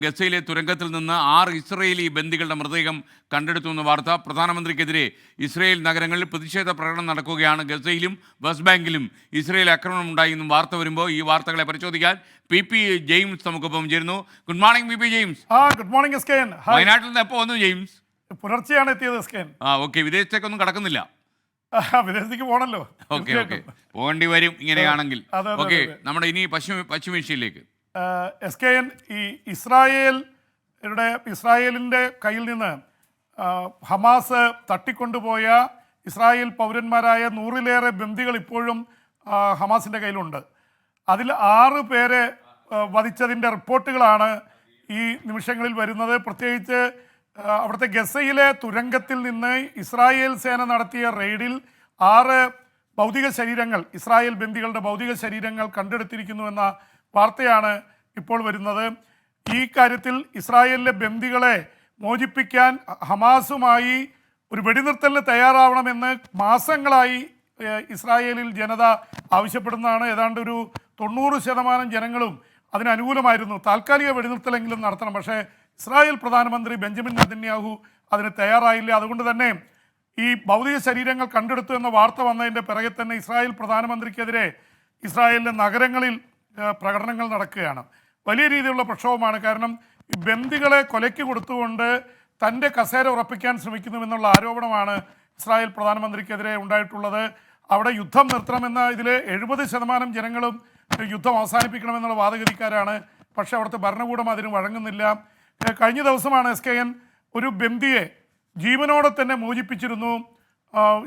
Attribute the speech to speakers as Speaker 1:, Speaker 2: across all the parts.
Speaker 1: ഗസയിലെ തുരങ്കത്തിൽ നിന്ന് 6 ഇസ്രയേലി ബന്ദികളുടെ മൃതദേഹം കണ്ടെടുത്തുവെന്ന വാർത്ത. പ്രധാനമന്ത്രിക്കെതിരെ ഇസ്രയേൽ നഗരങ്ങളിൽ പ്രതിഷേധ പ്രകടനം നടക്കുകയാണ്. ഗസയിലും വെസ്റ്റ് ബാങ്കിലും ഇസ്രയേൽ ആക്രമണം ഉണ്ടായി എന്നും വാർത്ത വരുമ്പോൾ ഈ വാർത്തകളെ പരിശോധിക്കാൻ പി ജെയിംസ് നമുക്കൊപ്പം ചേരുന്നു. Good morning P James.
Speaker 2: Good morning S K N.
Speaker 1: വയനാട്ടിൽ നിന്ന് എപ്പോൾ വന്നു ജെയിംസ്?
Speaker 2: പുലർച്ചെയാണ് എത്തിയത് എസ് കെ എൻ.
Speaker 1: ഓക്കെ, വിദേശത്തേക്കൊന്നും കടക്കുന്നില്ല?
Speaker 2: വിദേശത്തേക്ക് പോകണല്ലോ.
Speaker 1: ഓക്കെ പോകേണ്ടി വരും ഇങ്ങനെയാണെങ്കിൽ. ഓക്കെ, നമ്മുടെ ഇനി പശ്ചിമേഷ്യയിലേക്ക്.
Speaker 2: എസ് കെ എൻ, ഈ ഇസ്രായേലിൻ്റെ കയ്യിൽ നിന്ന് ഹമാസ് തട്ടിക്കൊണ്ടുപോയ ഇസ്രായേൽ പൗരന്മാരായ 100-ലേറെ ബന്ദികൾ ഇപ്പോഴും ഹമാസിൻ്റെ കയ്യിലുണ്ട്. അതിൽ 6 പേരെ വധിച്ചതിൻ്റെ റിപ്പോർട്ടുകളാണ് ഈ നിമിഷങ്ങളിൽ വരുന്നത്. പ്രത്യേകിച്ച് അവിടുത്തെ ഗസയിലെ തുരങ്കത്തിൽ നിന്ന് ഇസ്രായേൽ സേന നടത്തിയ റെയ്ഡിൽ 6 ഭൗതിക ശരീരങ്ങൾ, ഇസ്രായേൽ ബന്ദികളുടെ ഭൗതിക ശരീരങ്ങൾ കണ്ടെടുത്തിരിക്കുന്നുവെന്ന വാർത്തയാണ് ഇപ്പോൾ വരുന്നത്. ഈ കാര്യത്തിൽ ഇസ്രായേലിലെ ബന്ദികളെ മോചിപ്പിക്കാൻ ഹമാസുമായി ഒരു വെടിനിർത്തലിന് തയ്യാറാവണമെന്ന് മാസങ്ങളായി ഇസ്രായേലിൽ ജനത ആവശ്യപ്പെടുന്നതാണ്. ഏതാണ്ട് ഒരു 90% ജനങ്ങളും അതിനനുകൂലമായിരുന്നു. താൽക്കാലിക വെടിനിർത്തലെങ്കിലും നടത്തണം. പക്ഷേ ഇസ്രായേൽ പ്രധാനമന്ത്രി ബെഞ്ചമിൻ നെതന്യാഹു അതിന് തയ്യാറായില്ല. അതുകൊണ്ട് തന്നെ ഈ ഭൗതിക ശരീരങ്ങൾ കണ്ടെടുത്തു എന്ന വാർത്ത വന്നതിൻ്റെ പിറകെ തന്നെ ഇസ്രായേൽ പ്രധാനമന്ത്രിക്കെതിരെ ഇസ്രായേലിലെ നഗരങ്ങളിൽ പ്രകടനങ്ങൾ നടക്കുകയാണ്. വലിയ രീതിയിലുള്ള പ്രക്ഷോഭമാണ്. കാരണം ഈ ബന്ദികളെ കൊലയ്ക്ക് കൊടുത്തുകൊണ്ട് തൻ്റെ കസേര ഉറപ്പിക്കാൻ ശ്രമിക്കുന്നുവെന്നുള്ള ആരോപണമാണ് ഇസ്രായേൽ പ്രധാനമന്ത്രിക്കെതിരെ ഉണ്ടായിട്ടുള്ളത്. അവിടെ യുദ്ധം നിർത്തണമെന്ന ഇതിൽ 70% ജനങ്ങളും യുദ്ധം അവസാനിപ്പിക്കണമെന്നുള്ള വാദഗതിക്കാരാണ്. പക്ഷേ അവിടുത്തെ ഭരണകൂടം അതിന് വഴങ്ങുന്നില്ല. കഴിഞ്ഞ ദിവസമാണ് എസ് കെ എൻ ഒരു ബന്ദിയെ ജീവനോടെ തന്നെ മോചിപ്പിച്ചിരുന്നു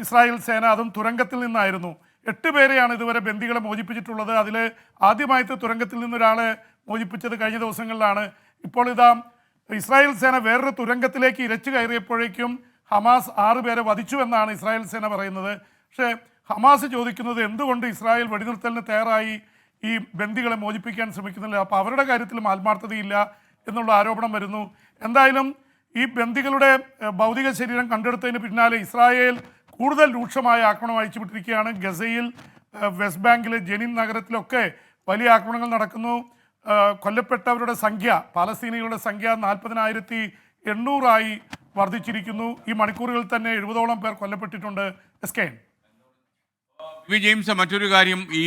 Speaker 2: ഇസ്രായേൽ സേന. അതും തുരങ്കത്തിൽ നിന്നായിരുന്നു. 8 പേരെയാണ് ഇതുവരെ ബന്ദികളെ മോചിപ്പിച്ചിട്ടുള്ളത്. അതിൽ ആദ്യമായിട്ട് തുരങ്കത്തിൽ നിന്നൊരാളെ മോചിപ്പിച്ചത് കഴിഞ്ഞ ദിവസങ്ങളിലാണ്. ഇപ്പോൾ ഇതാ ഇസ്രായേൽ സേന വേറൊരു തുരങ്കത്തിലേക്ക് ഇരച്ചു കയറിയപ്പോഴേക്കും ഹമാസ് 6 പേരെ വധിച്ചു എന്നാണ് ഇസ്രായേൽ സേന പറയുന്നത്. പക്ഷേ ഹമാസ് ചോദിക്കുന്നത് എന്തുകൊണ്ട് ഇസ്രായേൽ വെടിനിർത്തലിന് തയ്യാറായി ഈ ബന്ദികളെ മോചിപ്പിക്കാൻ ശ്രമിക്കുന്നില്ല? അപ്പോൾ അവരുടെ കാര്യത്തിലും ആത്മാർത്ഥതയില്ല എന്നുള്ള ആരോപണം വരുന്നു. എന്തായാലും ഈ ബന്ദികളുടെ ഭൗതിക ശരീരം കണ്ടെടുത്തതിന് പിന്നാലെ ഇസ്രായേൽ കൂടുതൽ രൂക്ഷമായ ആക്രമണം അഴിച്ചുവിട്ടിരിക്കുകയാണ്. ഗസയിൽ, വെസ്റ്റ് ബാങ്കിലെ ജെനിൻ നഗരത്തിലൊക്കെ വലിയ ആക്രമണങ്ങൾ നടക്കുന്നു. കൊല്ലപ്പെട്ടവരുടെ സംഖ്യ, പാലസ്തീനികളുടെ സംഖ്യ 40,800 വർദ്ധിച്ചിരിക്കുന്നു. ഈ മണിക്കൂറുകളിൽ തന്നെ 70ഓളം പേർ കൊല്ലപ്പെട്ടിട്ടുണ്ട്. എസ് കെ
Speaker 1: വി ജെയിംസ്, മറ്റൊരു കാര്യം, ഈ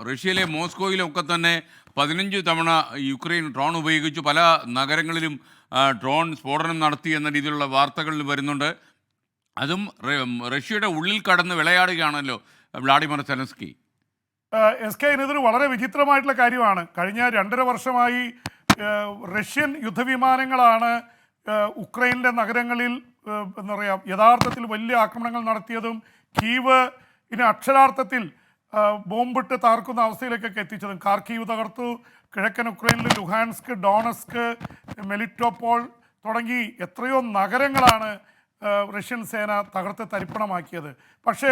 Speaker 1: റഷ്യയിലെ മോസ്കോയിലൊക്കെ തന്നെ 15 തവണ യുക്രൈൻ ഡ്രോൺ ഉപയോഗിച്ചു. പല നഗരങ്ങളിലും ഡ്രോൺ സ്ഫോടനം നടത്തി എന്ന രീതിയിലുള്ള വാർത്തകൾ വരുന്നുണ്ട്. അതും റഷ്യയുടെ ഉള്ളിൽ കടന്ന് വിളയാടുകയാണല്ലോ വ്ളാഡിമിർ സെലൻസ്കി.
Speaker 2: എസ് കെ, ഇതൊരു വളരെ വിചിത്രമായിട്ടുള്ള കാര്യമാണ്. കഴിഞ്ഞ 2.5 വർഷമായി റഷ്യൻ യുദ്ധവിമാനങ്ങളാണ് ഉക്രൈനിലെ നഗരങ്ങളിൽ എന്താ പറയുക യഥാർത്ഥത്തിൽ വലിയ ആക്രമണങ്ങൾ നടത്തിയതും കീവ് ഇനി അക്ഷരാർത്ഥത്തിൽ ബോംബിട്ട് തകർക്കുന്ന അവസ്ഥയിലേക്കൊക്കെ എത്തിച്ചതും. കാർക്കീവ് തകർത്തു, കിഴക്കൻ ഉക്രൈനിൽ ലുഹാൻസ്ക്, ഡോണസ്ക്, മെലിറ്റോപോൾ തുടങ്ങി എത്രയോ നഗരങ്ങളാണ് റഷ്യൻ സേന തകർത്ത് തരിപ്പണമാക്കിയത്. പക്ഷേ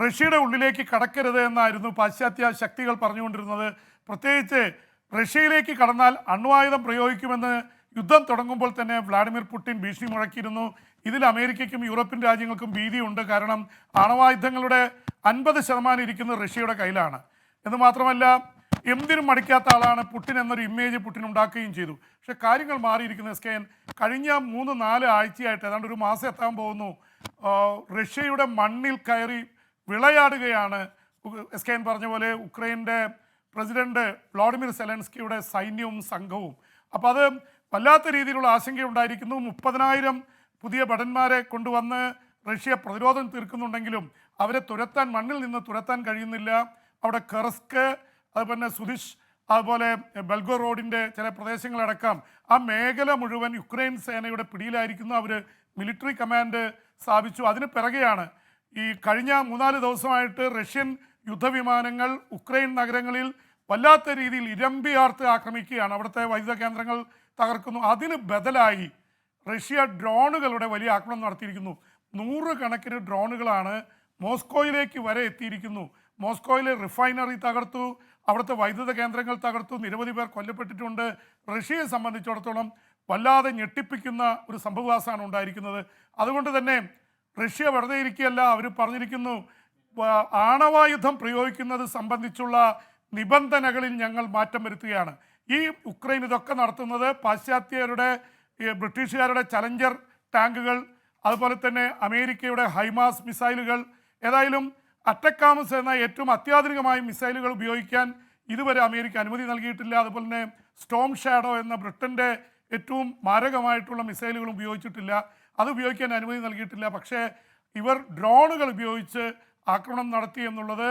Speaker 2: റഷ്യയുടെ ഉള്ളിലേക്ക് കടക്കരുത് എന്നായിരുന്നു പാശ്ചാത്യ ശക്തികൾ പറഞ്ഞുകൊണ്ടിരുന്നത്. പ്രത്യേകിച്ച് റഷ്യയിലേക്ക് കടന്നാൽ അണ്വായുധം പ്രയോഗിക്കുമെന്ന് യുദ്ധം തുടങ്ങുമ്പോൾ തന്നെ വ്ളാഡിമിർ പുടിൻ ഭീഷണി മുഴക്കിയിരുന്നു. ഇതിൽ അമേരിക്കയ്ക്കും യൂറോപ്യൻ രാജ്യങ്ങൾക്കും ഭീതിയുണ്ട്. കാരണം ആണവായുധങ്ങളുടെ 50% ഇരിക്കുന്നത് റഷ്യയുടെ കയ്യിലാണ്. എന്ന് മാത്രമല്ല എന്തിനും മടിക്കാത്ത ആളാണ് പുടിൻ എന്നൊരു ഇമേജ് പുടിൻ ഉണ്ടാക്കുകയും ചെയ്തു. പക്ഷേ കാര്യങ്ങൾ മാറിയിരിക്കുന്ന എസ് കെ എൻ, കഴിഞ്ഞ 3-4 ആഴ്ചയായിട്ട് ഏതാണ്ട് ഒരു മാസം എത്താൻ പോകുന്നു, റഷ്യയുടെ മണ്ണിൽ കയറി വിളയാടുകയാണ് എസ് കെ എൻ പറഞ്ഞ പോലെ ഉക്രൈൻ്റെ പ്രസിഡന്റ് വ്ളാഡിമിർ സെലൻസ്കിയുടെ സൈന്യവും സംഘവും. അപ്പോൾ അത് വല്ലാത്ത രീതിയിലുള്ള ആശങ്കയുണ്ടായിരിക്കുന്നു. 30,000 പുതിയ ഭടന്മാരെ കൊണ്ടുവന്ന് റഷ്യ പ്രതിരോധം തീർക്കുന്നുണ്ടെങ്കിലും അവരെ തുരത്താൻ, മണ്ണിൽ നിന്ന് തുരത്താൻ കഴിയുന്നില്ല. അവിടെ കെർസ്ക്, അതുപോലെ സുദിഷ്, അതുപോലെ ബെൽഗോറോഡിൻ്റെ ചില പ്രദേശങ്ങളടക്കം ആ മേഖല മുഴുവൻ യുക്രൈൻ സേനയുടെ പിടിയിലായിരിക്കുന്നു. അവർ മിലിറ്ററി കമാൻഡ് സ്ഥാപിച്ചു. അതിന് പിറകെയാണ് ഈ കഴിഞ്ഞ 3-4 ദിവസമായിട്ട് റഷ്യൻ യുദ്ധവിമാനങ്ങൾ ഉക്രൈൻ നഗരങ്ങളിൽ വല്ലാത്ത രീതിയിൽ ഇരമ്പിയാർത്ത് ആക്രമിക്കുകയാണ്. അവിടുത്തെ വൈദ്യുത കേന്ദ്രങ്ങൾ തകർക്കുന്നു. അതിന് ബദലായി റഷ്യ ഡ്രോണുകളുടെ വലിയ ആക്രമണം നടത്തിയിരിക്കുന്നു. 100 കണക്കിന് ഡ്രോണുകളാണ് മോസ്കോയിലേക്ക് വരെ എത്തിയിരിക്കുന്നു. മോസ്കോയിലെ റിഫൈനറി തകർത്തു, അവിടുത്തെ വൈദ്യുത കേന്ദ്രങ്ങൾ തകർത്തു, നിരവധി പേർ കൊല്ലപ്പെട്ടിട്ടുണ്ട്. റഷ്യയെ സംബന്ധിച്ചിടത്തോളം വല്ലാതെ ഞെട്ടിപ്പിക്കുന്ന ഒരു സംഭവവികാസമാണ് ഉണ്ടായിരിക്കുന്നത്. അതുകൊണ്ട് തന്നെ റഷ്യ വെറുതെ ഇരിക്കുകയല്ല. അവർ പറഞ്ഞിരിക്കുന്നു, ആണവായുധം പ്രയോഗിക്കുന്നത് സംബന്ധിച്ചുള്ള നിബന്ധനകളിൽ ഞങ്ങൾ മാറ്റം വരുത്തുകയാണ്. ഈ ഉക്രൈൻ ഇതൊക്കെ നടത്തുന്നത് പാശ്ചാത്യരുടെ ബ്രിട്ടീഷുകാരുടെ ചലഞ്ചർ ടാങ്കുകൾ, അതുപോലെ തന്നെ അമേരിക്കയുടെ ഹൈമാസ് മിസൈലുകൾ, ഏതായാലും അറ്റക്കാമസ് എന്ന ഏറ്റവും അത്യാധുനികമായ മിസൈലുകൾ ഉപയോഗിക്കാൻ ഇതുവരെ അമേരിക്ക അനുമതി നൽകിയിട്ടില്ല. അതുപോലെ തന്നെ സ്റ്റോം ഷാഡോ എന്ന ബ്രിട്ടൻ്റെ ഏറ്റവും മാരകമായിട്ടുള്ള മിസൈലുകൾ ഉപയോഗിച്ചിട്ടില്ല, അത് ഉപയോഗിക്കാൻ അനുമതി നൽകിയിട്ടില്ല. പക്ഷേ ഇവർ ഡ്രോണുകൾ ഉപയോഗിച്ച് ആക്രമണം നടത്തി എന്നുള്ളത്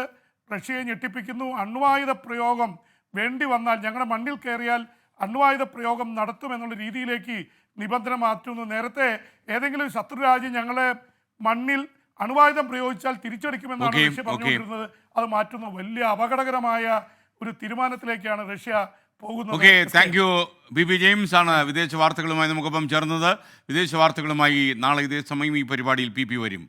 Speaker 2: റഷ്യയെ ഞെട്ടിപ്പിക്കുന്നു. അണ്വായുധ പ്രയോഗം വേണ്ടി വന്നാൽ, ഞങ്ങളുടെ മണ്ണിൽ കയറിയാൽ അണ്വായുധ പ്രയോഗം നടത്തുമെന്നുള്ള രീതിയിലേക്ക് നിബന്ധന മാറ്റുന്നു. നേരത്തെ ഏതെങ്കിലും ശത്രു രാജ്യം ഞങ്ങളെ മണ്ണിൽ അണുവായുധം പ്രയോഗിച്ചാൽ തിരിച്ചടിക്കുമെന്നാണ് റഷ്യ പറഞ്ഞുകൊണ്ടിരുന്നത്. അത് മാറ്റുന്നു. വലിയ അപകടകരമായ ഒരു തീരുമാനത്തിലേക്കാണ് റഷ്യ പോകുന്നത്.
Speaker 1: Okay, thank you. B James ആണ് വിദേശ വാർത്തകളുമായി നമുക്കൊപ്പം ചേർന്നത്. വിദേശ വാർത്തകളുമായി നാളെ ഇതേ സമയം ഈ പരിപാടിയിൽ പി വരും.